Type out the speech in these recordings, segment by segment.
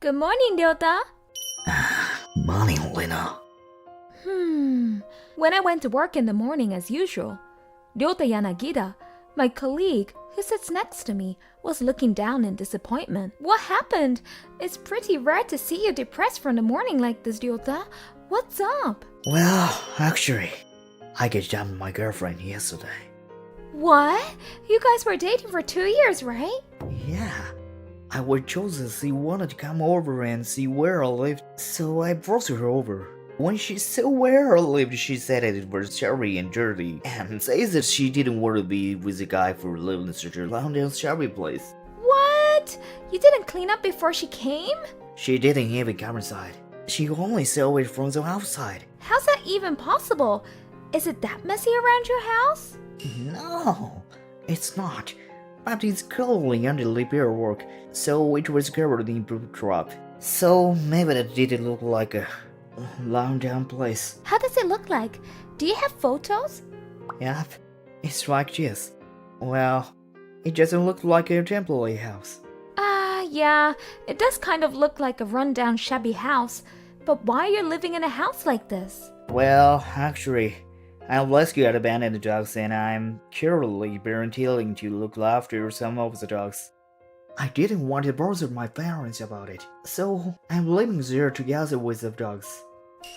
Good morning, Ryota. Morning, Lena. When I went to work in the morning as usual, Ryota Yanagida, my colleague who sits next to me, was looking down in disappointment. What happened? It's pretty rare to see you depressed from the morning like this, Ryota. What's up? Well, actually, I got dumped with my girlfriend yesterday. What? You guys were dating for 2 years, right? Yeah. I was chosen. She wanted to come over and see where I lived, so I brought her over. When she saw where I lived, she said that it was shabby and dirty, and says that she didn't want to be with a guy for living in such a London shabby place. What? You didn't clean up before she came? She didn't even come inside. She only saw it from the outside. How's that even possible? Is it that messy around your house? No, it's not. But it's currently under repair work, so it was covered in breakup. So maybe that didn't look like a long down place. How does it look like? Do you have photos? Yep, it's like this. Well, it doesn't look like a temporary house. Yeah, it does kind of look like a rundown shabby house. But why are you living in a house like this? Well, actually, I rescued abandoned dogs and I'm currently volunteering to look after some of the dogs. I didn't want to bother my parents about it, so I'm living there together with the dogs.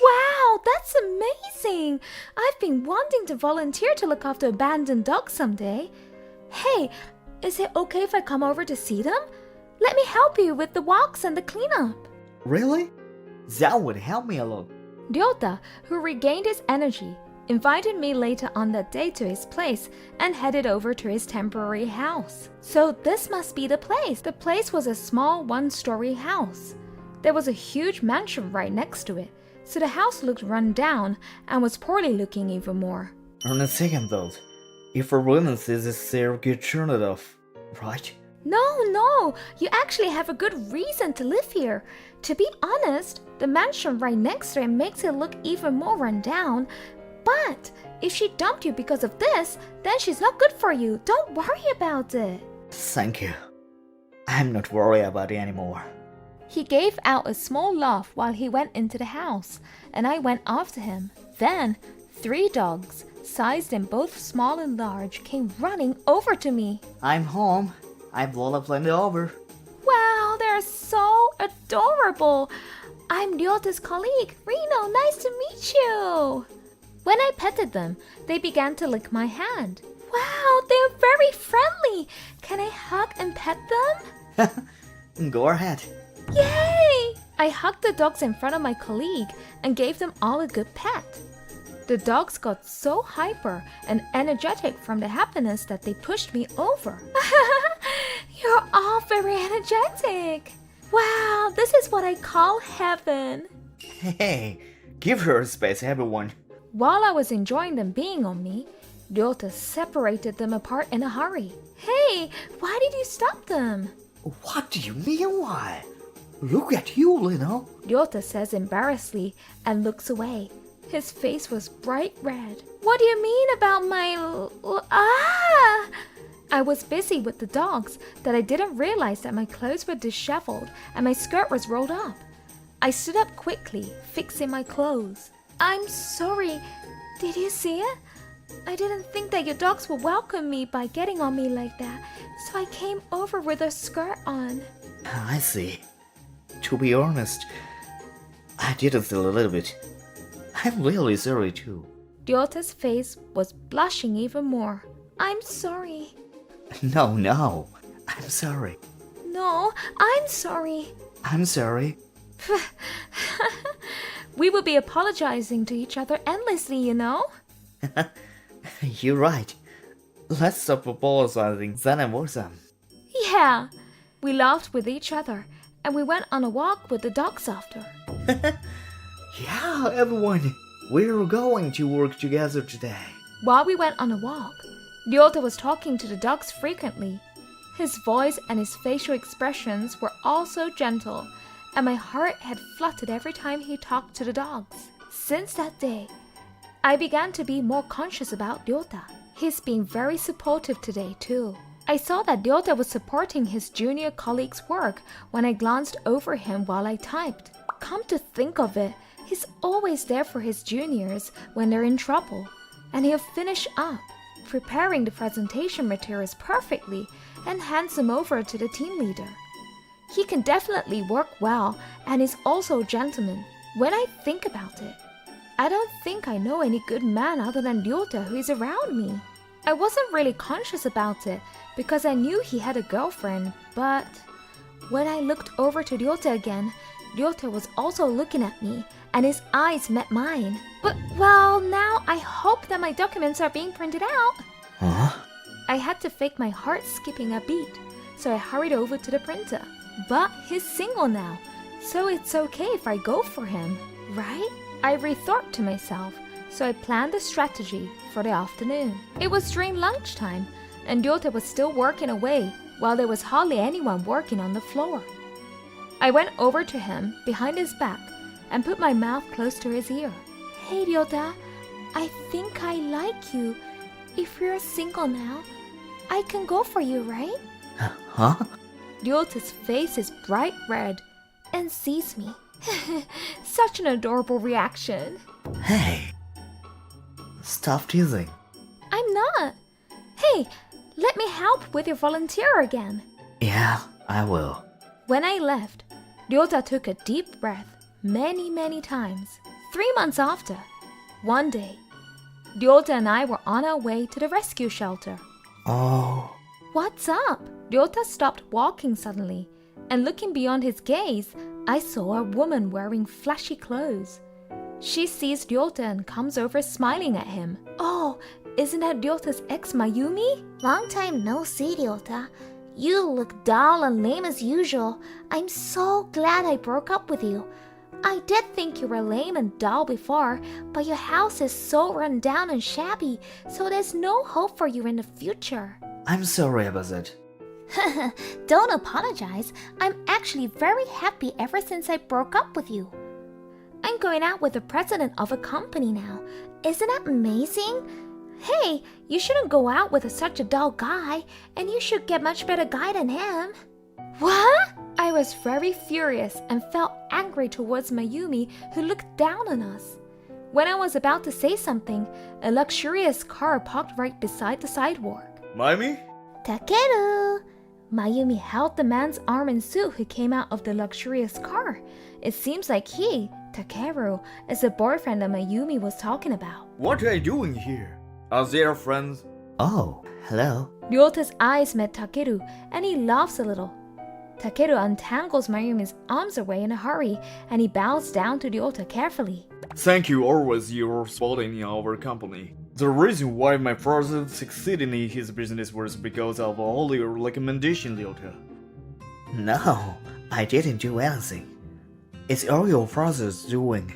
Wow, that's amazing! I've been wanting to volunteer to look after abandoned dogs someday. Hey, is it okay if I come over to see them? Let me help you with the walks and the cleanup. Really? That would help me a lot. Ryota, who regained his energy, invited me later on that day to his place and headed over to his temporary house. So this must be the place. The place was a small one-story house. There was a huge mansion right next to it, so the house looked run down and was poorly looking even more. On a second thought, if a woman says it's their good alternative, right? No, you actually have a good reason to live here. To be honest, the mansion right next to it makes it look even more run down. But if she dumped you because of this, then she's not good for you. Don't worry about it. Thank you. I'm not worried about it anymore. He gave out a small laugh while he went into the house, and I went after him. Then, 3 dogs, sized in both small and large, came running over to me. I'm home. I brought a plenty over. Wow, they're so adorable. I'm Ryota's colleague, Reno. Nice to meet you. When I petted them, they began to lick my hand. Wow, they're very friendly. Can I hug and pet them? Go ahead. Yay! I hugged the dogs in front of my colleague and gave them all a good pet. The dogs got so hyper and energetic from the happiness that they pushed me over. You're all very energetic. Wow, this is what I call heaven. Hey, give her space, everyone. While I was enjoying them being on me, Ryota separated them apart in a hurry. Hey, why did you stop them? What do you mean why? Look at you, Lino. Ryota says embarrassedly and looks away. His face was bright red. What do you mean about my... I was busy with the dogs that I didn't realize that my clothes were disheveled and my skirt was rolled up. I stood up quickly, fixing my clothes. I'm sorry. Did you see it? I didn't think that your dogs would welcome me by getting on me like that, so I came over with a skirt on. I see. To be honest, I did it a little bit. I'm really sorry too. Ryota's face was blushing even more. I'm sorry. No, I'm sorry. No, I'm sorry. I'm sorry. We would be apologizing to each other endlessly, you know? You're right. Let's stop apologizing, then and awesome. Yeah. We laughed with each other, and we went on a walk with the dogs after. Yeah, everyone. We're going to work together today. While we went on a walk, Ryota was talking to the dogs frequently. His voice and his facial expressions were all so gentle, and my heart had fluttered every time he talked to the dogs. Since that day, I began to be more conscious about Ryota. He's been very supportive today too. I saw that Ryota was supporting his junior colleague's work when I glanced over him while I typed. Come to think of it, he's always there for his juniors when they're in trouble, and he'll finish up, preparing the presentation materials perfectly and hands them over to the team leader. He can definitely work well and is also a gentleman. When I think about it, I don't think I know any good man other than Ryota who is around me. I wasn't really conscious about it because I knew he had a girlfriend, but when I looked over to Ryota again, Ryota was also looking at me and his eyes met mine. But, well, now I hope that my documents are being printed out. Huh? I had to fake my heart skipping a beat, so I hurried over to the printer. But he's single now, so it's okay if I go for him, right? I rethought to myself, so I planned a strategy for the afternoon. It was during lunchtime, and Ryota was still working away while there was hardly anyone working on the floor. I went over to him behind his back and put my mouth close to his ear. Hey Ryota, I think I like you. If you're single now, I can go for you, right? Huh? Ryota's face is bright red and sees me. Such an adorable reaction. Hey, stop teasing. I'm not. Hey, let me help with your volunteer again. Yeah, I will. When I left, Ryota took a deep breath many times. 3 months after, one day, Ryota and I were on our way to the rescue shelter. Oh. What's up? Ryota stopped walking suddenly, and looking beyond his gaze, I saw a woman wearing flashy clothes. She sees Ryota and comes over smiling at him. Oh, isn't that Ryota's ex Mayumi? Long time no see, Ryota. You look dull and lame as usual. I'm so glad I broke up with you. I did think you were lame and dull before, but your house is so run down and shabby, so there's no hope for you in the future. I'm sorry about that. Don't apologize. I'm actually very happy ever since I broke up with you. I'm going out with the president of a company now. Isn't that amazing? Hey, you shouldn't go out with such a dull guy, and you should get much better guy than him. What? I was very furious and felt angry towards Mayumi, who looked down on us. When I was about to say something, a luxurious car parked right beside the sidewalk. Mayumi? Takeru! Mayumi held the man's arm in suit who came out of the luxurious car. It seems like he, Takeru, is the boyfriend that Mayumi was talking about. What are you doing here? Are they your friends? Oh, hello. Ryota's eyes met Takeru, and he laughs a little. Takeru untangles Mayumi's arms away in a hurry, and he bows down to Ryota carefully. Thank you always your supporting in our company. The reason why my father succeeded in his business was because of all your recommendation, Ryota. No, I didn't do anything. It's all your father's doing.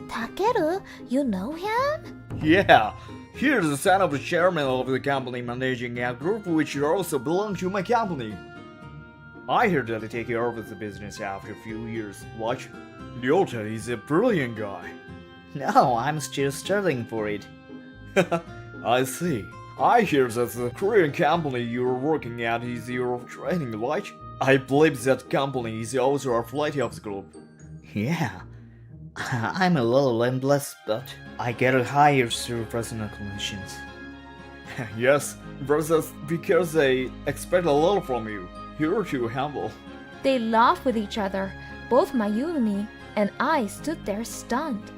Takeru, you know him? Yeah, he's the son of the chairman of the company managing a group which also belongs to my company. I heard that they take care of the business after a few years. Watch, Ryota is a brilliant guy. No, I'm still studying for it. I see. I hear that the Korean company you're working at is your training, right? I believe that company is also a flight of the group. Yeah, I'm a little embarrassed, but I get hired through personal connections. Yes, but that's because they expect a lot from you. You're too humble. They laughed with each other. Both Mayumi and I stood there stunned.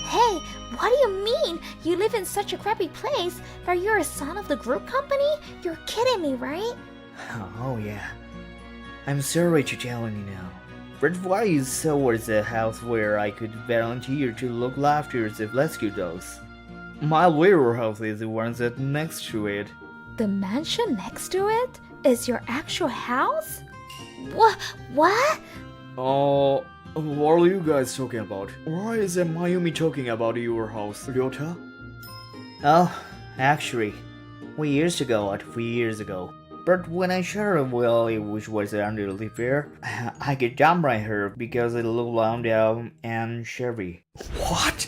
Hey, what do you mean? You live in such a crappy place that you're a son of the group company? You're kidding me, right? Oh yeah, I'm sorry to tell you now. But why is so was a house where I could volunteer to look after the rescue dogs? My warehouse is the one that's next to it. The mansion next to it is your actual house? What? What are you guys talking about? Why is Mayumi talking about your house, Ryota? Oh, actually, we used to go out 3 years ago. But when I shared a well, which was under the fair, I get dumped by her because it looked long down and shabby. What?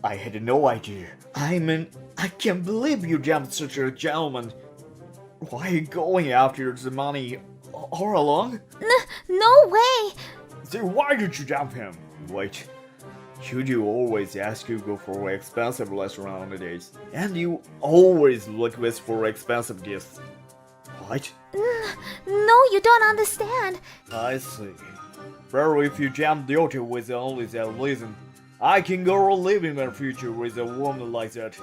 I had no idea. I mean, I can't believe you dumped such a gentleman. Why are you going after the money all along? No way! So why did you dump him? Wait, should you always ask you go for expensive restaurant on the dates? And you always request for expensive gifts. What? No, you don't understand. I see. Well, if you jump the auto with only that reason, I can go live in the future with a woman like that.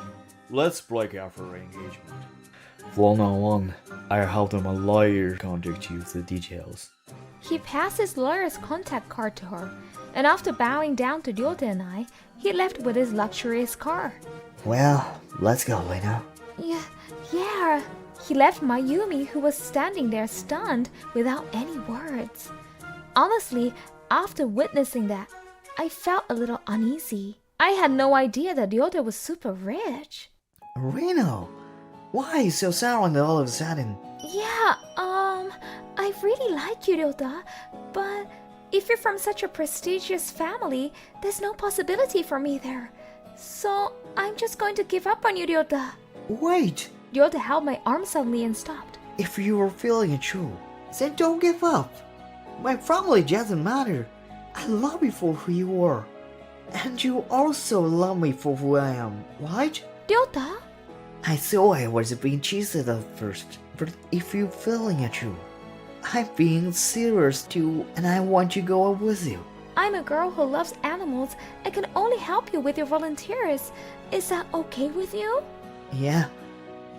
Let's break up our engagement. One-on-one, I'll have my lawyer contact you with the details. He passed his lawyer's contact card to her, and after bowing down to Ryota and I, he left with his luxurious car. Well, let's go, Lena. Yeah. He left Mayumi, who was standing there stunned without any words. Honestly, after witnessing that, I felt a little uneasy. I had no idea that Ryota was super rich. Reno, why are you so silent all of a sudden? Yeah, I really like you, Ryota, but if you're from such a prestigious family, there's no possibility for me there. So I'm just going to give up on you, Ryota. Wait, Ryota held my arm suddenly and stopped. if you are feeling it true, then don't give up. My family doesn't matter. I love you for who you are. And you also love me for who I am, right? Ryota? I thought I was being cheated at first, but if you're feeling it true, I'm being serious too, and I want to go with you. I'm a girl who loves animals and can only help you with your volunteers. Is that okay with you? Yeah,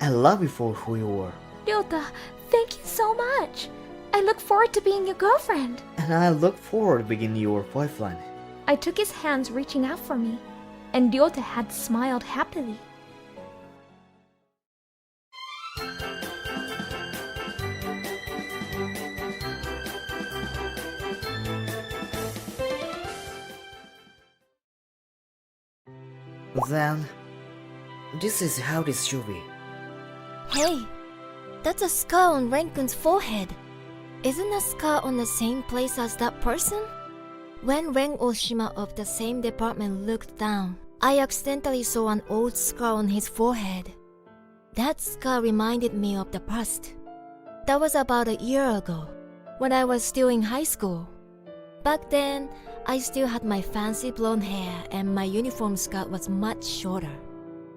I love you for who you are, Ryota, thank you so much. I look forward to being your girlfriend. and I look forward to being your boyfriend. I took his hands reaching out for me, and Ryota had smiled happily. Then, this is how this should be. Hey, that's a scar on Renkun's forehead. Isn't a scar on the same place as that person? When Ren Oshima of the same department looked down, I accidentally saw an old scar on his forehead. That scar reminded me of the past. That was about a year ago, when I was still in high school. Back then, I still had my fancy blonde hair and my uniform skirt was much shorter.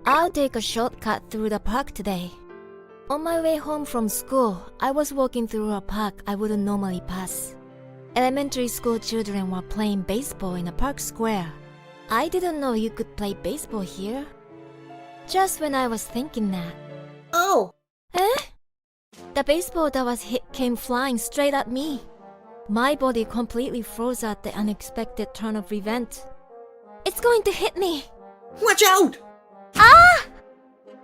I'll take a shortcut through the park today. On my way home from school, I was walking through a park I wouldn't normally pass. Elementary school children were playing baseball in a park square. I didn't know you could play baseball here. Just when I was thinking that. Oh, Eh? The baseball that was hit came flying straight at me. My body completely froze at the unexpected turn of events. It's going to hit me! Watch out!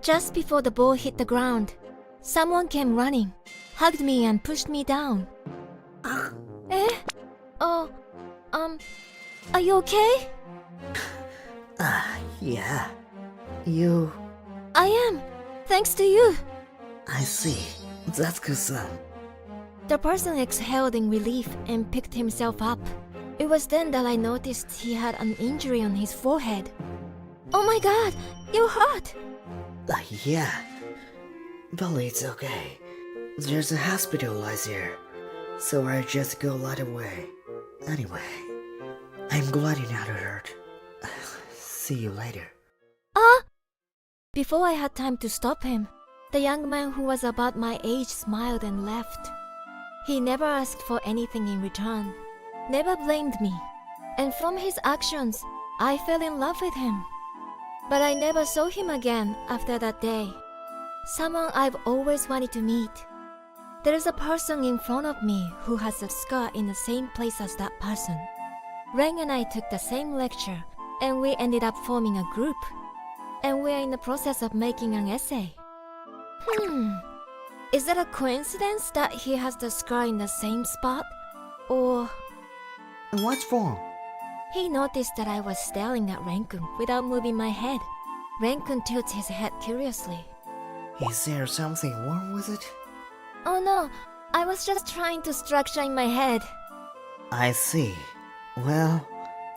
Just before the ball hit the ground, someone came running, hugged me and pushed me down. Eh? Oh, are you okay? Yeah. I am, thanks to you. I see. That's good son. The person exhaled in relief and picked himself up. It was then that I noticed he had an injury on his forehead. Oh my god, you're hurt! Yeah. But it's okay. There's a hospital right here. So I just go right away. Anyway, I'm glad you're not hurt. See you later. Before I had time to stop him, the young man who was about my age smiled and left. He never asked for anything in return, never blamed me, and from his actions, I fell in love with him. But I never saw him again after that day. Someone I've always wanted to meet. There is a person in front of me who has a scar in the same place as that person. Ren and I took the same lecture, and we ended up forming a group. And we're in the process of making an essay. Is that a coincidence that he has the scar in the same spot? Or What's wrong? he noticed that I was staring at Renkun without moving my head. Renkun tilts his head curiously. Is there something wrong with it? Oh no, I was just trying to structure in my head. I see. Well,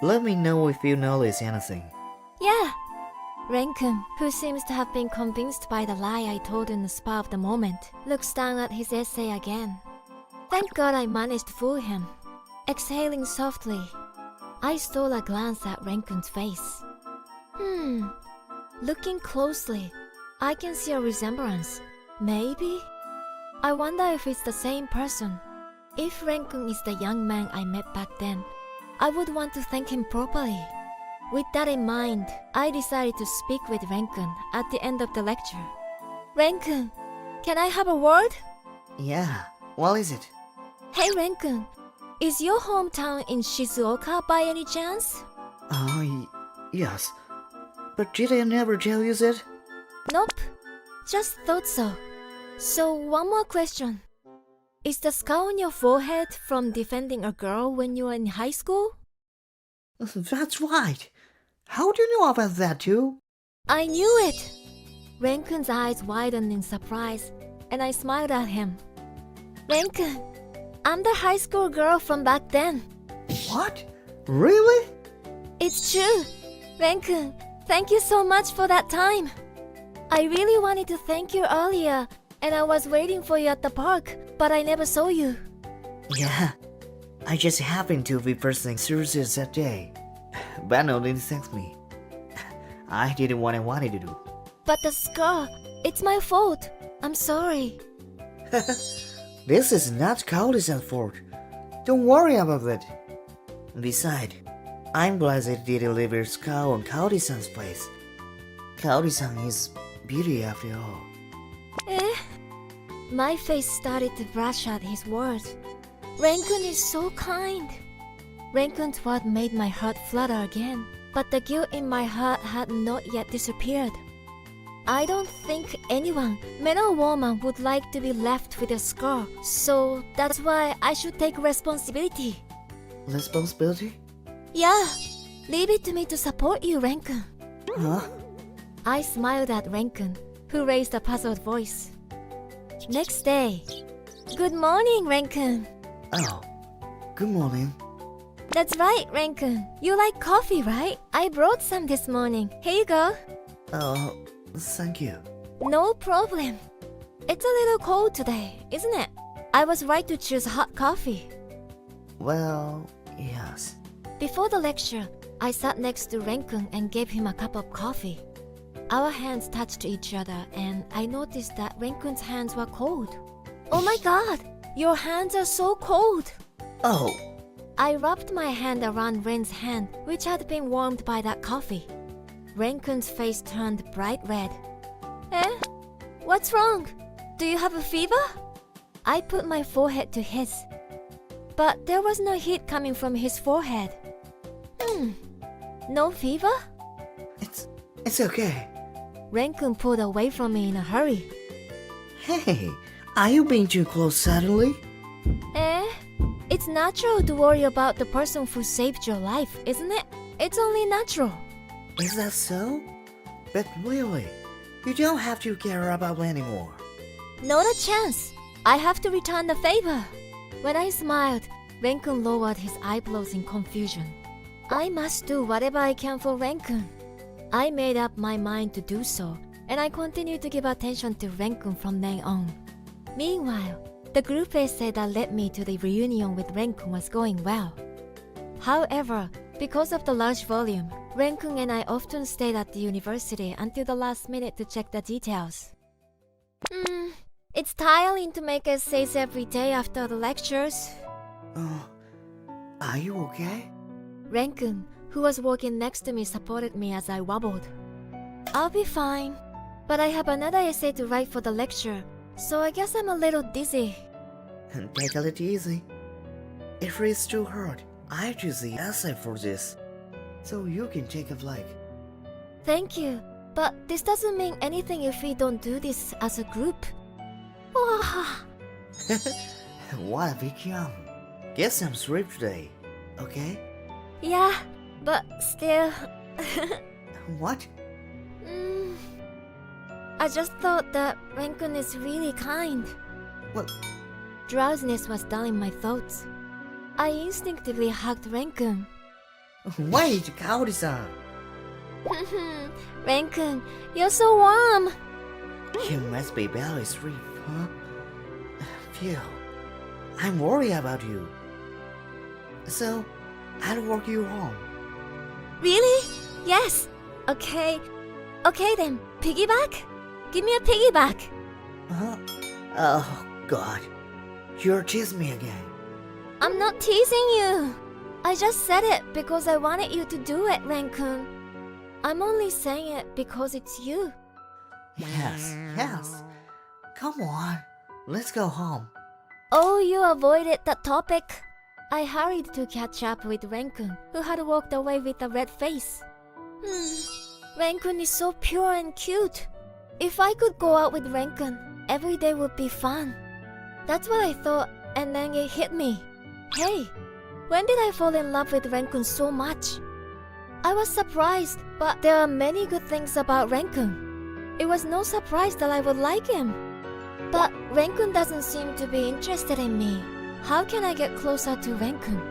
let me know if you notice anything. Yeah, Renkun, who seems to have been convinced by the lie I told in the spur of the moment, looks down at his essay again. Thank God I managed to fool him. Exhaling softly, I stole a glance at Renkun's face. Looking closely, I can see a resemblance. Maybe? I wonder if it's the same person. If Renkun is the young man I met back then, I would want to thank him properly. With that in mind, I decided to speak with Renkun at the end of the lecture. Renkun, can I have a word? Yeah, what is it? Hey Renkun, is your hometown in Shizuoka by any chance? Yes. But did I never tell you that? Nope, just thought so. So one more question. Is the scar on your forehead from defending a girl when you were in high school? That's right. How do you know about that too? I knew it! Renkun's eyes widened in surprise, and I smiled at him. Renkun, I'm the high school girl from back then. What? Really? It's true. Renkun, thank you so much for that time. I really wanted to thank you earlier, and I was waiting for you at the park, but I never saw you. Yeah. I just happened to be pursuing services that day. Bano didn't thank me. I did what I wanted to do. But the scar, it's my fault. I'm sorry. This is not Kaori-san's fault. Don't worry about that. Besides, I'm glad they didn't leave a scar on Kaori-san's face. Kaori-san is beauty after all. My face started to brush at his words. Renkun is so kind. Renkun's word made my heart flutter again, but the guilt in my heart had not yet disappeared. I don't think anyone, man or woman, would like to be left with a scar, so that's why I should take responsibility. Responsibility? Yeah, leave it to me to support you, Renkun. Huh? I smiled at Renkun, who raised a puzzled voice. Next day. Good morning, Renkun. Oh, good morning. That's right, Renkun. You like coffee, right? I brought some this morning. Here you go. Oh, thank you. No problem. It's a little cold today, isn't it? I was right to choose hot coffee. Well, yes. Before the lecture, I sat next to Renkun and gave him a cup of coffee. Our hands touched each other, and I noticed that Renkun's hands were cold. Oh my god, your hands are so cold! Oh, I rubbed my hand around Ren's hand, which had been warmed by that coffee. Renkun's face turned bright red. What's wrong? Do you have a fever? I put my forehead to his. But there was no heat coming from his forehead. No fever? it's okay. Renkun pulled away from me in a hurry. Hey, are you being too close suddenly? It's natural to worry about the person who saved your life, isn't it? It's only natural. Is that so? But really, you don't have to care about me anymore. Not a chance. I have to return the favor. When I smiled, Renkun lowered his eyebrows in confusion. I must do whatever I can for Renkun. I made up my mind to do so, and I continued to give attention to Renkun from then on. Meanwhile, the group essay that led me to the reunion with Renkun was going well. However, because of the large volume, Renkun and I often stayed at the university until the last minute to check the details. It's tiring to make essays every day after the lectures. Are you okay? Renkun, who was walking next to me, supported me as I wobbled. I'll be fine, but I have another essay to write for the lecture, so I guess I'm a little dizzy. Take a little easy. If it's too hard, I choose the essay for this, so you can take a break. Thank you, but this doesn't mean anything if we don't do this as a group. What a big jump. Get some sleep today, okay? Yeah, but still... What? I just thought that Renkun is really kind. What? Drowsiness was dulling my thoughts. I instinctively hugged Renkun. Wait, Kaori-san. Renkun, you're so warm. You must be barely asleep, huh? Phew. I'm worried about you. So, I'll walk you home. Really? Yes. Okay. Okay then, piggyback? Give me a piggyback. Huh? Oh, God. You're teasing me again. I'm not teasing you. I just said it because I wanted you to do it, Renkun. I'm only saying it because it's you. Yes. Come on. Let's go home. Oh, you avoided that topic. I hurried to catch up with Renkun, who had walked away with a red face. Renkun is so pure and cute. If I could go out with Renkun, every day would be fun. That's what I thought, and then it hit me. Hey, when did I fall in love with Renkun so much? I was surprised, but there are many good things about Renkun. It was no surprise that I would like him. But Renkun doesn't seem to be interested in me. How can I get closer to Renkun?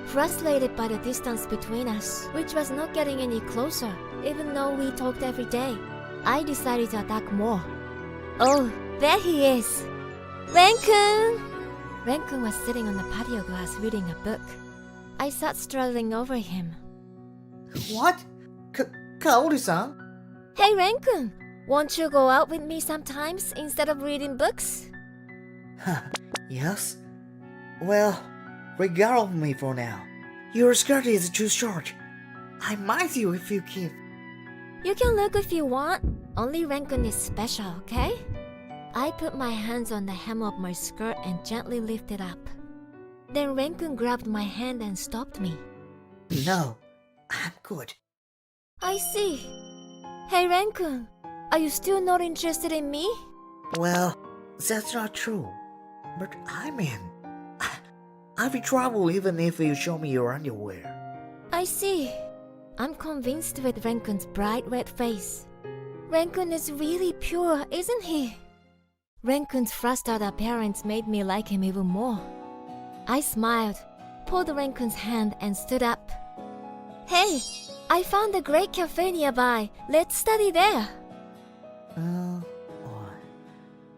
Frustrated by the distance between us, which was not getting any closer, even though we talked every day, I decided to attack more. Oh, there he is! Renkun! Renkun was sitting on the patio glass reading a book. I sat straddling over him. What? Kaori-san? Hey Renkun! Won't you go out with me sometimes instead of reading books? Yes? Well, regard of me for now. Your skirt is too short. I miss you if you keep. You can look if you want. Only Renkun is special, okay? I put my hands on the hem of my skirt and gently lifted up. Then Renkun grabbed my hand and stopped me. No, I'm good. I see. Hey Renkun, are you still not interested in me? Well, that's not true. But I'm in. I'll be trouble even if you show me your underwear. I see. I'm convinced with Renkun's bright red face. Renkun is really pure, isn't he? Renkun's flustered appearance made me like him even more. I smiled, pulled Renkun's hand and stood up. Hey, I found a great cafe nearby. Let's study there.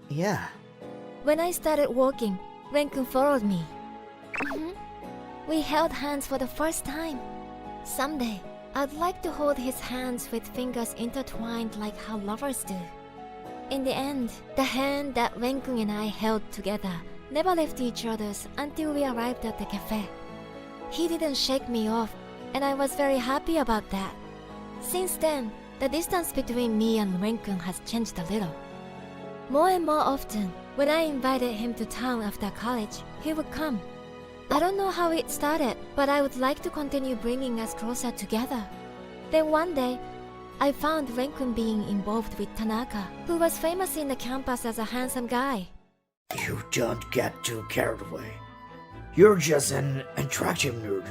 Yeah. When I started walking, Renkun followed me. We held hands for the first time. Someday, I'd like to hold his hands with fingers intertwined like how lovers do. In the end, the hand that Renkun and I held together never left each other's until we arrived at the cafe. He didn't shake me off, and I was very happy about that. Since then, the distance between me and Renkun has changed a little. More and more often, when I invited him to town after college, he would come. I don't know how it started, but I would like to continue bringing us closer together. Then one day, I found Renkun being involved with Tanaka, who was famous in the campus as a handsome guy. You don't get too carried away. You're just an attractive nerd.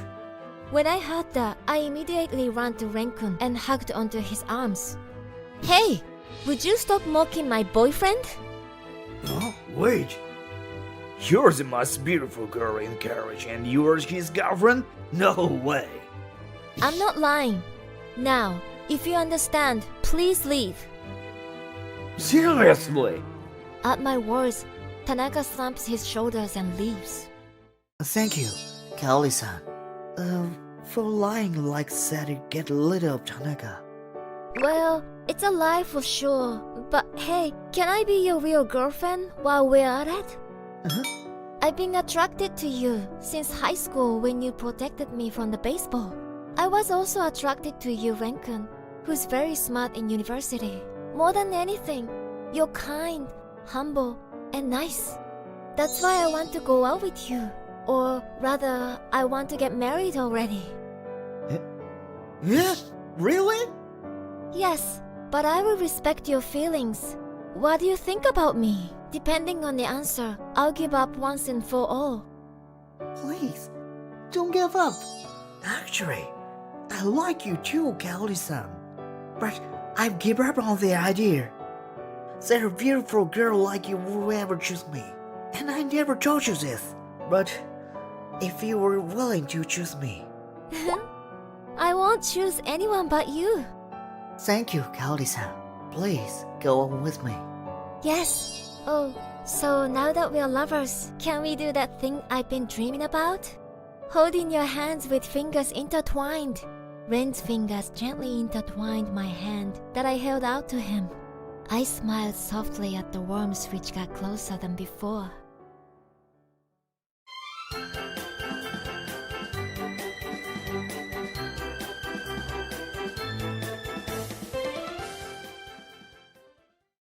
When I heard that, I immediately ran to Renkun and hugged onto his arms. Hey, would you stop mocking my boyfriend? Huh? Wait. You're the most beautiful girl in the carriage and you're his girlfriend? No way. I'm not lying. Now, if you understand, please leave. Seriously? At my words, Tanaka slumps his shoulders and leaves. Thank you, Kaori-san. For lying like that to get rid of Tanaka. Well, it's a lie for sure. But hey, can I be your real girlfriend while we're at it? I've been attracted to you since high school when you protected me from the baseball. I was also attracted to you, Renkun, who's very smart in university. More than anything, you're kind, humble, and nice. That's why I want to go out with you. Or rather, I want to get married already. Yeah? Really? Yes, but I will respect your feelings. What do you think about me? Depending on the answer, I'll give up once and for all. Please, don't give up. Actually, I like you too, Kaori-san. But I've given up on the idea that a beautiful girl like you will ever choose me. And I never told you this. But if you were willing to choose me. I won't choose anyone but you. Thank you, Kaori-san. Please, go on with me. Yes. Oh, so now that we're lovers, can we do that thing I've been dreaming about? Holding your hands with fingers intertwined. Ren's fingers gently intertwined my hand that I held out to him. I smiled softly at the worms which got closer than before.